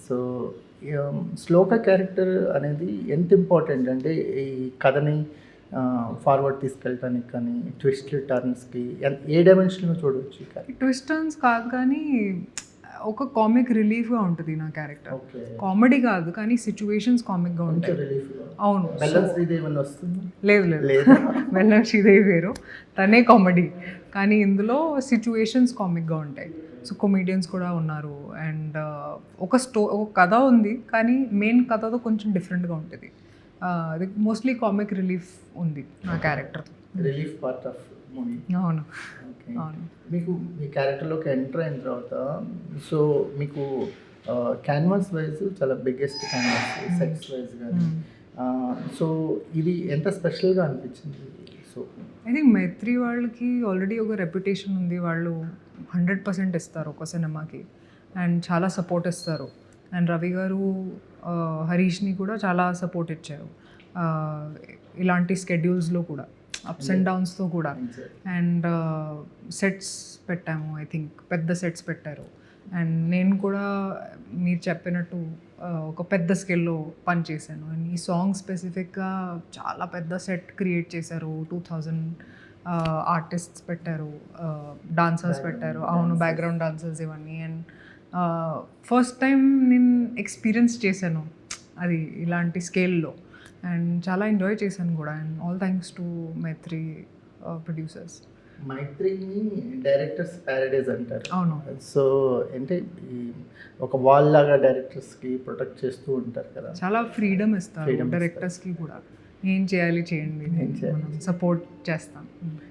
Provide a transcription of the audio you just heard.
So శ్లోక character అనేది ఎంత important అంటే ఈ కథని ఫార్వర్డ్ తీసుకెళ్ళటానికి కానీ ట్విస్ట్ టర్న్స్కి ఏ డైమెన్షన్లో చూడవచ్చు ఈ క్యారెక్టర్? ట్విస్ట్ టర్న్స్ కాదు కానీ ఒక కామిక్ రిలీఫ్గా ఉంటుంది నా క్యారెక్టర్. ఓకే, కామెడీ కాదు కానీ సిచ్యువేషన్స్ కామిక్గా కొంచెం ఉంటాయి. రిలీఫ్. అవును. బెల్లం శ్రీదేవి అని వస్తుంది? లేదు లేదు లేదా? బెల్లం శ్రీదేవి వేరు, తనే కామెడీ. కానీ ఇందులో సిచ్యువేషన్స్ కామిక్గా ఉంటాయి. సో కొమీడియన్స్ కూడా ఉన్నారు అండ్ ఒక కథ ఉంది కానీ మెయిన్ కథతో కొంచెం డిఫరెంట్గా ఉంటుంది. అది మోస్ట్లీ కామిక్ రిలీఫ్ ఉంది నా character. Relief part of movie. అవును ఓకే. అవును. మీకు మీ క్యారెక్టర్లోకి ఎంటర్ అయిన తర్వాత సో మీకు క్యాన్వాస్ వైజ్ చాలా బిగ్గెస్ట్ క్యాన్వాస్, సెట్స్ వైజ్ కానీ సో ఇది ఎంత స్పెషల్గా అనిపించింది? సో ఐ థింక్ మైత్రి వాళ్ళకి ఆల్రెడీ ఒక రెప్యుటేషన్ ఉంది. వాళ్ళు 100% ఇస్తారు ఒక సినిమాకి అండ్ చాలా సపోర్ట్ ఇస్తారు. అండ్ రవి గారు హరీష్ని కూడా చాలా సపోర్ట్ ఇచ్చారు ఇలాంటి స్కెడ్యూల్స్లో కూడా, అప్స్ అండ్ డౌన్స్తో కూడా. అండ్ సెట్స్ పెట్టాము, ఐ థింక్ పెద్ద సెట్స్ పెట్టారు. అండ్ నేను కూడా మీరు చెప్పినట్టు ఒక పెద్ద స్కేల్లో పనిచేశాను. అండ్ ఈ సాంగ్ స్పెసిఫిక్గా చాలా పెద్ద సెట్ క్రియేట్ చేశారు. 2000 ఆర్టిస్ట్స్ పెట్టారు, డాన్సర్స్ పెట్టారు. అవును, బ్యాక్గ్రౌండ్ డాన్సర్స్ ఇవన్నీ. అండ్ ఫస్ట్ టైం నేను ఎక్స్పీరియన్స్ చేశాను అది ఇలాంటి స్కేల్లో అండ్ చాలా ఎంజాయ్ చేశాను కూడా. And all thanks to Mythri producers. మైత్రిని డైరెక్టర్స్ ప్యారడైజ్ అంటారు. అవును. సో అంటే ఒక వాల్ లాగా డైరెక్టర్స్కి ప్రొటెక్ట్ చేస్తూ ఉంటారు కదా, చాలా ఫ్రీడమ్ ఇస్తారు డైరెక్టర్స్కి కూడా. ఏం చేయాలి చేయండి, మనం సపోర్ట్ చేస్తాం.